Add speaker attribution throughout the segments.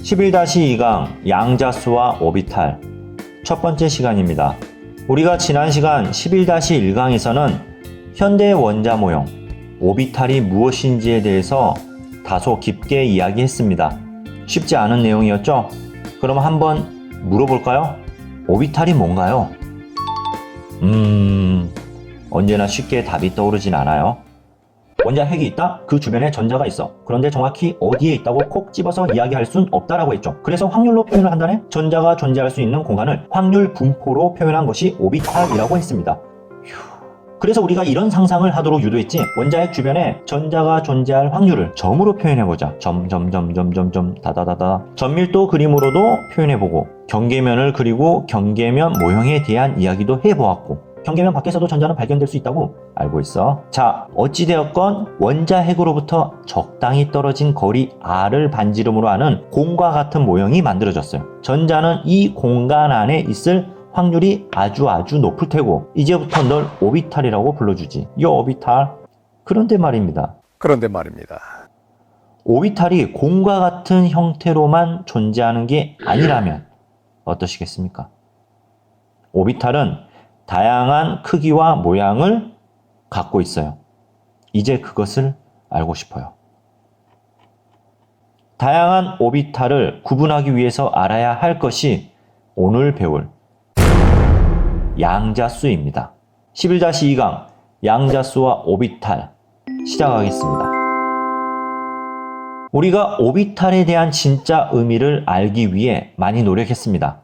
Speaker 1: 11-2강 양자수와 오비탈 첫 번째 시간입니다. 우리가 지난 시간 11-1강에서는 현대 원자 모형 오비탈이 무엇인지에 대해서 다소 깊게 이야기했습니다. 쉽지 않은 내용이었죠? 그럼 한번 물어볼까요? 오비탈이 뭔가요? 언제나 쉽게 답이 떠오르진 않아요. 원자 핵이 있다? 그 주변에 전자가 있어. 그런데 정확히 어디에 있다고 콕 집어서 이야기할 순 없다라고 했죠. 그래서 확률로 표현을 한다네? 전자가 존재할 수 있는 공간을 확률 분포로 표현한 것이 오비탈이라고 했습니다. 그래서 우리가 이런 상상을 하도록 유도했지. 원자 핵 주변에 전자가 존재할 확률을 점으로 표현해보자. 점 다다다다. 전밀도 그림으로도 표현해보고 경계면을 그리고 경계면 모형에 대한 이야기도 해보았고 경계면 밖에서도 전자는 발견될 수 있다고 알고 있어. 자, 어찌되었건 원자 핵으로부터 적당히 떨어진 거리 r을 반지름으로 하는 공과 같은 모형이 만들어졌어요. 전자는 이 공간 안에 있을 확률이 아주 높을 테고 이제부터 널 오비탈이라고 불러주지. 요 오비탈. 그런데 말입니다. 오비탈이 공과 같은 형태로만 존재하는 게 아니라면 어떠시겠습니까? 오비탈은 다양한 크기와 모양을 갖고 있어요. 이제 그것을 알고 싶어요. 다양한 오비탈을 구분하기 위해서 알아야 할 것이 오늘 배울 양자수입니다. 11-2강 양자수와 오비탈 시작하겠습니다. 우리가 오비탈에 대한 진짜 의미를 알기 위해 많이 노력했습니다.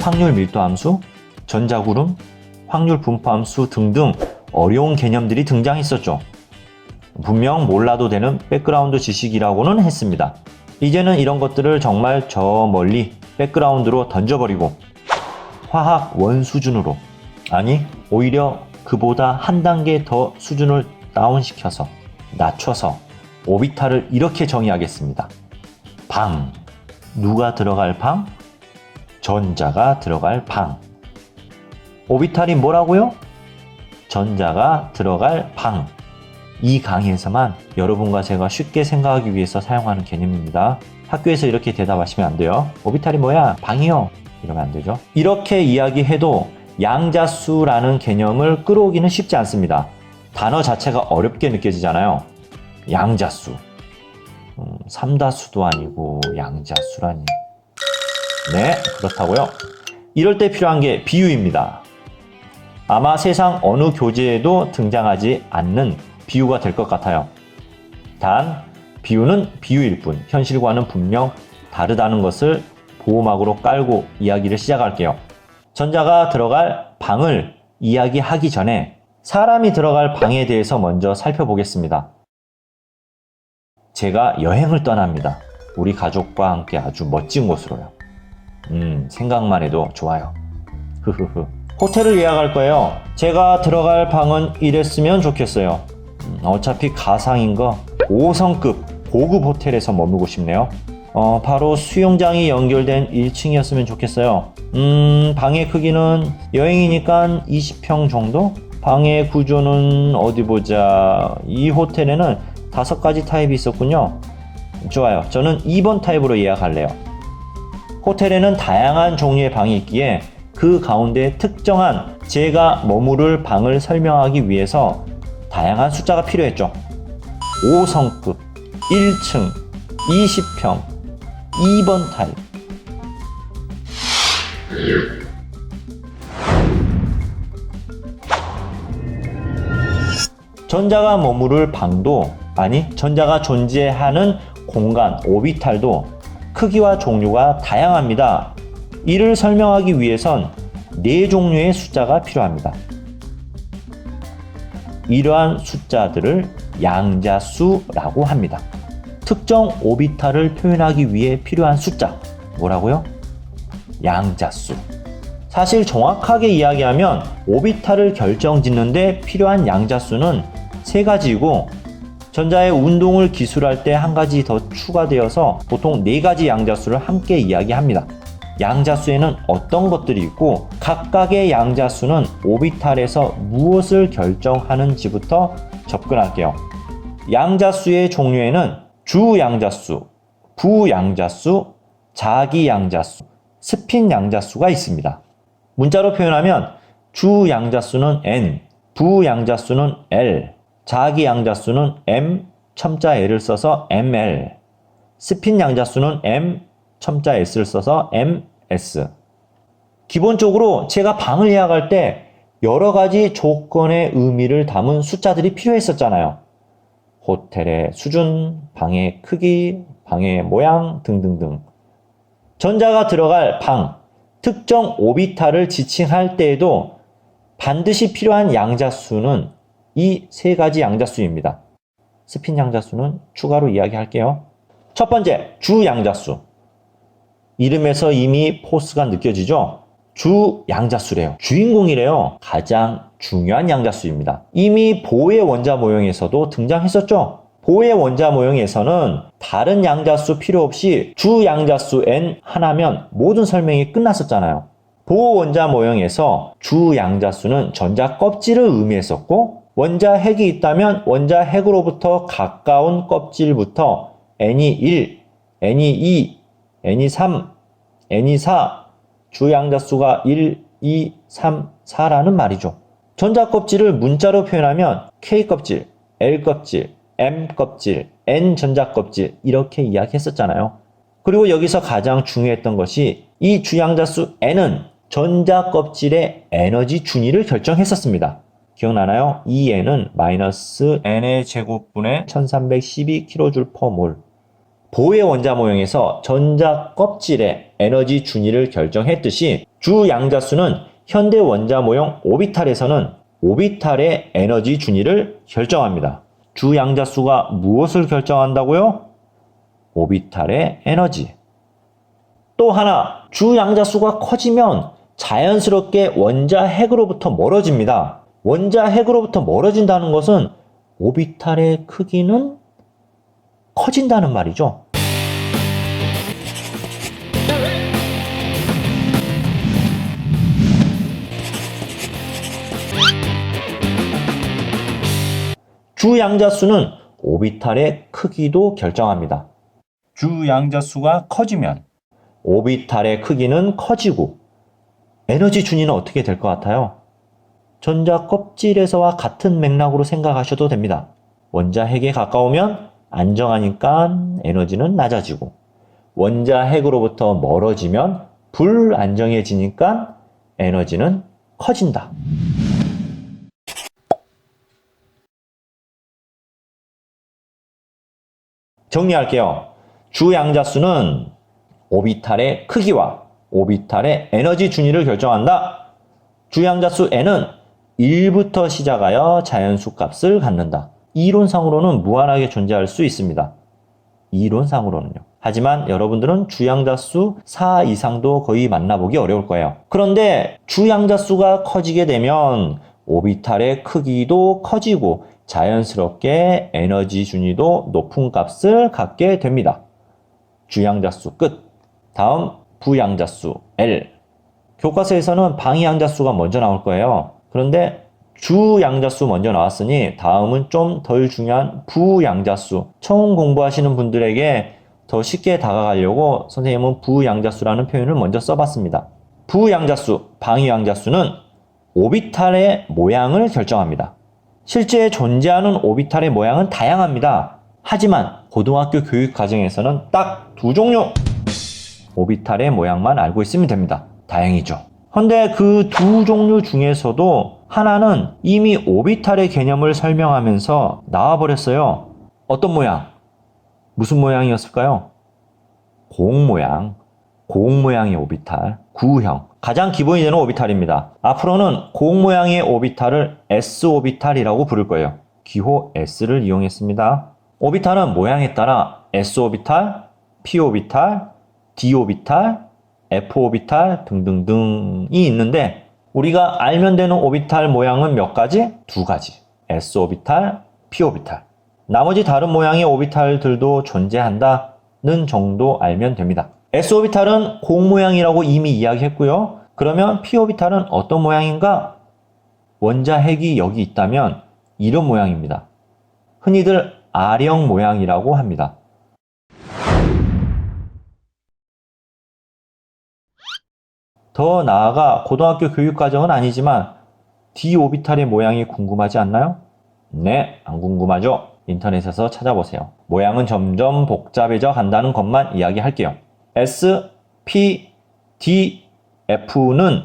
Speaker 1: 확률 밀도함수, 전자구름, 확률 분포함수 등등 어려운 개념들이 등장했었죠. 분명 몰라도 되는 백그라운드 지식이라고는 했습니다. 이제는 이런 것들을 정말 저 멀리 백그라운드로 던져버리고 화학 원 수준으로, 아니 오히려 그보다 한 단계 더 수준을 다운시켜서 낮춰서 오비탈을 이렇게 정의하겠습니다. 방, 누가 들어갈 방? 전자가 들어갈 방. 오비탈이 뭐라고요? 전자가 들어갈 방. 이 강의에서만 여러분과 제가 쉽게 생각하기 위해서 사용하는 개념입니다. 학교에서 이렇게 대답하시면 안 돼요. 오비탈이 뭐야? 방이요. 이러면 안 되죠. 이렇게 이야기해도 양자수라는 개념을 끌어오기는 쉽지 않습니다. 단어 자체가 어렵게 느껴지잖아요. 양자수. 삼다수도 아니고 양자수라니. 네, 그렇다고요. 이럴 때 필요한 게 비유입니다. 아마 세상 어느 교재에도 등장하지 않는 비유가 될 것 같아요. 단, 비유는 비유일 뿐 현실과는 분명 다르다는 것을 보호막으로 깔고 이야기를 시작할게요. 전자가 들어갈 방을 이야기하기 전에 사람이 들어갈 방에 대해서 먼저 살펴보겠습니다. 제가 여행을 떠납니다. 우리 가족과 함께 아주 멋진 곳으로요. 생각만 해도 좋아요. 호텔을 예약할 거예요. 제가 들어갈 방은 이랬으면 좋겠어요. 어차피 가상인 거 5성급 고급 호텔에서 머물고 싶네요. 바로 수영장이 연결된 1층이었으면 좋겠어요. 방의 크기는 여행이니까 20평 정도? 방의 구조는 어디 보자. 이 호텔에는 5가지 타입이 있었군요. 좋아요. 저는 2번 타입으로 예약할래요. 호텔에는 다양한 종류의 방이 있기에 그 가운데 특정한 제가 머무를 방을 설명하기 위해서 다양한 숫자가 필요했죠. 5성급, 1층, 20평, 2번 타입. 전자가 머무를 방도, 아니 전자가 존재하는 공간, 오비탈도 크기와 종류가 다양합니다. 이를 설명하기 위해선 4종류의 숫자가 필요합니다. 이러한 숫자들을 양자수라고 합니다. 특정 오비탈을 표현하기 위해 필요한 숫자, 뭐라고요? 양자수. 사실 정확하게 이야기하면 오비탈을 결정짓는데 필요한 양자수는 3가지이고 전자의 운동을 기술할 때 1가지 더 추가되어서 보통 4가지 양자수를 함께 이야기합니다. 양자수에는 어떤 것들이 있고 각각의 양자수는 오비탈에서 무엇을 결정하는지부터 접근할게요. 양자수의 종류에는 주 양자수, 부양자수, 자기양자수, 스핀양자수가 있습니다. 문자로 표현하면 주양자수는 n, 부양자수는 l, 자기양자수는 m, 첨자 l을 써서 ml, 스핀양자수는 m, 첨자 s를 써서 ms. 기본적으로 제가 방을 예약할 때 여러 가지 조건의 의미를 담은 숫자들이 필요했었잖아요. 호텔의 수준, 방의 크기, 방의 모양 등등등. 전자가 들어갈 방, 특정 오비탈을 지칭할 때에도 반드시 필요한 양자수는 이 세 가지 양자수입니다. 스핀 양자수는 추가로 이야기할게요. 첫 번째, 주 양자수. 이름에서 이미 포스가 느껴지죠? 주 양자수래요. 주인공이래요. 가장 중요한 양자수입니다. 이미 보의 원자 모형에서도 등장했었죠? 보의 원자 모형에서는 다른 양자수 필요 없이 주 양자수 n 하나면 모든 설명이 끝났었잖아요. 보 원자 모형에서 주 양자수는 전자 껍질을 의미했었고, 원자 핵이 있다면 원자 핵으로부터 가까운 껍질부터 n이 1, n이 2, n이 3, n이 4, 주 양자수가 1, 2, 3, 4라는 말이죠. 전자 껍질을 문자로 표현하면 K 껍질, L 껍질, M 껍질, N 전자 껍질 이렇게 이야기했었잖아요. 그리고 여기서 가장 중요했던 것이 이 주양자수 N은 전자 껍질의 에너지 준위를 결정했었습니다. 기억나나요? 이 N은 마이너스 N의 제곱분의 1312kJ/mol. 보의 원자 모형에서 전자 껍질의 에너지 준위를 결정했듯이 주 양자수는 현대 원자 모형 오비탈에서는 오비탈의 에너지 준위를 결정합니다. 주 양자수가 무엇을 결정한다고요? 오비탈의 에너지. 또 하나, 주 양자수가 커지면 자연스럽게 원자 핵으로부터 멀어집니다. 원자 핵으로부터 멀어진다는 것은 오비탈의 크기는 커진다는 말이죠. 주 양자수는 오비탈의 크기도 결정합니다. 주 양자수가 커지면 오비탈의 크기는 커지고 에너지 준위는 어떻게 될 것 같아요? 전자 껍질에서와 같은 맥락으로 생각하셔도 됩니다. 원자 핵에 가까우면 안정하니까 에너지는 낮아지고, 원자 핵으로부터 멀어지면 불안정해지니까 에너지는 커진다. 정리할게요. 주 양자수는 오비탈의 크기와 오비탈의 에너지 준위를 결정한다. 주 양자수 n은 1부터 시작하여 자연수 값을 갖는다. 이론상으로는 무한하게 존재할 수 있습니다. 이론상으로는요. 하지만 여러분들은 주양자수 4 이상도 거의 만나보기 어려울 거예요. 그런데 주양자수가 커지게 되면 오비탈의 크기도 커지고 자연스럽게 에너지 준위도 높은 값을 갖게 됩니다. 주양자수 끝. 다음 부양자수 L. 교과서에서는 방위양자수가 먼저 나올 거예요. 그런데 주양자수 먼저 나왔으니 다음은 좀 덜 중요한 부양자수. 처음 공부하시는 분들에게 더 쉽게 다가가려고 선생님은 부양자수라는 표현을 먼저 써봤습니다. 부양자수, 방위양자수는 오비탈의 모양을 결정합니다. 실제 존재하는 오비탈의 모양은 다양합니다. 하지만 고등학교 교육 과정에서는 딱 두 종류! 오비탈의 모양만 알고 있으면 됩니다. 다행이죠. 그런데 그 두 종류 중에서도 하나는 이미 오비탈의 개념을 설명하면서 나와버렸어요. 어떤 모양? 무슨 모양이었을까요? 공 모양. 공 모양의 오비탈. 구형. 가장 기본이 되는 오비탈입니다. 앞으로는 공 모양의 오비탈을 S-오비탈이라고 부를 거예요. 기호 S를 이용했습니다. 오비탈은 모양에 따라 S-오비탈, P-오비탈, D-오비탈, F-오비탈 등등등이 있는데 우리가 알면 되는 오비탈 모양은 몇 가지? 두 가지. S-오비탈, P-오비탈. 나머지 다른 모양의 오비탈들도 존재한다는 정도 알면 됩니다. S-오비탈은 공 모양이라고 이미 이야기했고요. 그러면 P-오비탈은 어떤 모양인가? 원자 핵이 여기 있다면 이런 모양입니다. 흔히들 R형 모양이라고 합니다. 더 나아가 고등학교 교육과정은 아니지만 d 오비탈의 모양이 궁금하지 않나요? 네, 안 궁금하죠? 인터넷에서 찾아보세요. 모양은 점점 복잡해져 간다는 것만 이야기할게요. S, P, D, F는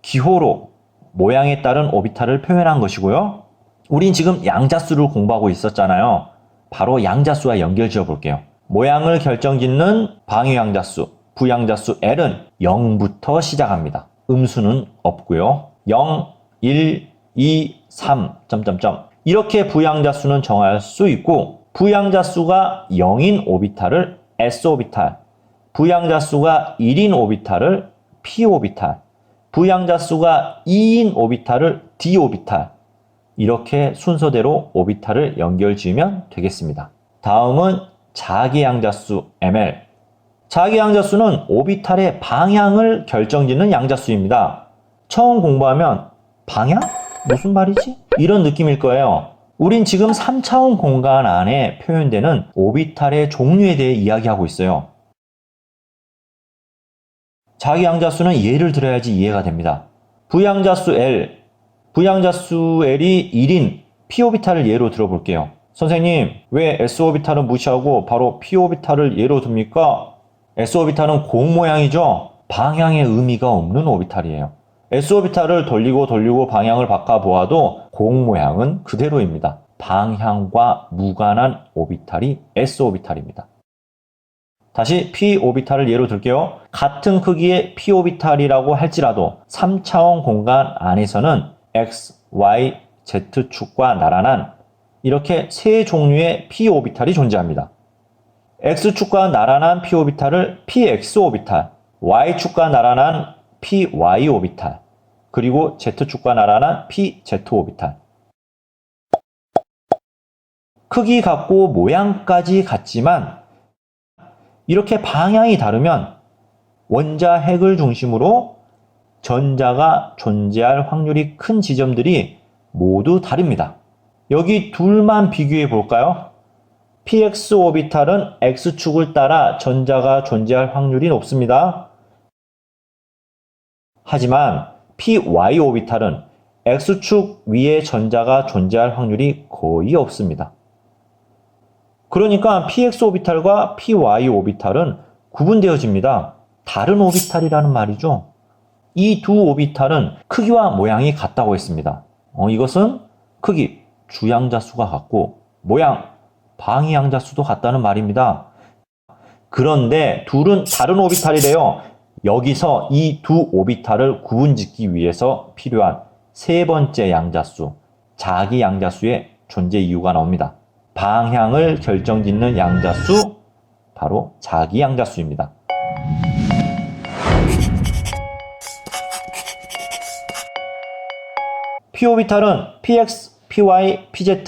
Speaker 1: 기호로 모양에 따른 오비탈을 표현한 것이고요. 우린 지금 양자수를 공부하고 있었잖아요. 바로 양자수와 연결 지어 볼게요. 모양을 결정짓는 방위양자수, 부양자수 L은 0부터 시작합니다. 음수는 없고요. 0, 1, 2, 3, 점점점. 이렇게 부양자수는 정할 수 있고 부양자수가 0인 오비탈을 S오비탈, 부양자수가 1인 오비탈을 P오비탈, 부양자수가 2인 오비탈을 D오비탈, 이렇게 순서대로 오비탈을 연결 지으면 되겠습니다. 다음은 자기양자수 ML. 자기양자수는 오비탈의 방향을 결정짓는 양자수입니다. 처음 공부하면 방향? 무슨 말이지? 이런 느낌일 거예요. 우린 지금 3차원 공간 안에 표현되는 오비탈의 종류에 대해 이야기하고 있어요. 자기양자수는 예를 들어야지 이해가 됩니다. 부양자수 L, 부양자수 L이 1인 P오비탈을 예로 들어볼게요. 선생님, 왜 S오비탈은 무시하고 바로 P오비탈을 예로 듭니까? S오비탈은 공 모양이죠? 방향의 의미가 없는 오비탈이에요. S오비탈을 돌리고 방향을 바꿔보아도 공 모양은 그대로입니다. 방향과 무관한 오비탈이 S오비탈입니다. 다시 P오비탈을 예로 들게요. 같은 크기의 P오비탈이라고 할지라도 3차원 공간 안에서는 X, Y, Z축과 나란한 이렇게 세 종류의 P오비탈이 존재합니다. X축과 나란한 P오비탈을 PX오비탈, Y축과 나란한 PY오비탈, 그리고 Z축과 나란한 PZ오비탈. 크기 같고 모양까지 같지만 이렇게 방향이 다르면 원자핵을 중심으로 전자가 존재할 확률이 큰 지점들이 모두 다릅니다. 여기 둘만 비교해 볼까요? PX 오비탈은 X축을 따라 전자가 존재할 확률이 높습니다. 하지만 PY 오비탈은 X축 위에 전자가 존재할 확률이 거의 없습니다. 그러니까 PX 오비탈과 PY 오비탈은 구분되어집니다. 다른 오비탈이라는 말이죠. 이 두 오비탈은 크기와 모양이 같다고 했습니다. 이것은 크기, 주양자수가 같고 모양, 방위양자수도 같다는 말입니다. 그런데 둘은 다른 오비탈이래요. 여기서 이 두 오비탈을 구분짓기 위해서 필요한 세 번째 양자수, 자기양자수의 존재 이유가 나옵니다. 방향을 결정짓는 양자수, 바로 자기양자수입니다. P오비탈은 PX, PY, PZ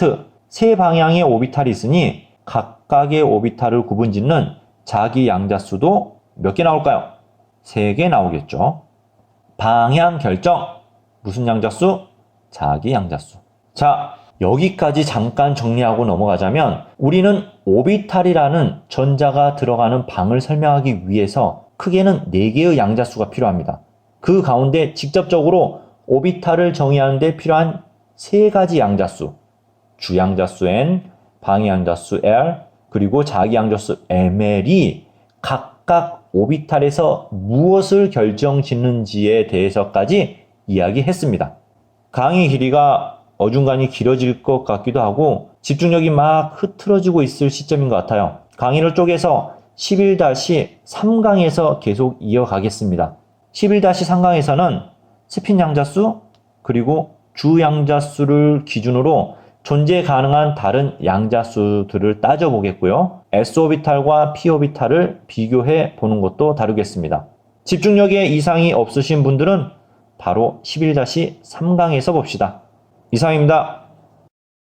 Speaker 1: 세 방향의 오비탈이 있으니 각각의 오비탈을 구분짓는 자기양자수도 몇 개 나올까요? 3개 나오겠죠. 방향 결정, 무슨 양자수? 자기양자수. 자, 여기까지 잠깐 정리하고 넘어가자면 우리는 오비탈이라는 전자가 들어가는 방을 설명하기 위해서 크게는 4개의 양자수가 필요합니다. 그 가운데 직접적으로 오비탈을 정의하는 데 필요한 3가지 양자수, 주양자수 N, 방위양자수 R, 그리고 자기양자수 ML이 각각 오비탈에서 무엇을 결정짓는지에 대해서까지 이야기했습니다. 강의 길이가 어중간히 길어질 것 같기도 하고 집중력이 막 흐트러지고 있을 시점인 것 같아요. 강의를 쪼개서 11-3강에서 계속 이어가겠습니다. 11-3강에서는 스핀 양자수 그리고 주 양자수를 기준으로 존재 가능한 다른 양자수들을 따져보겠고요. S오비탈과 P오비탈을 비교해 보는 것도 다루겠습니다. 집중력에 이상이 없으신 분들은 바로 11-3강에서 봅시다. 이상입니다.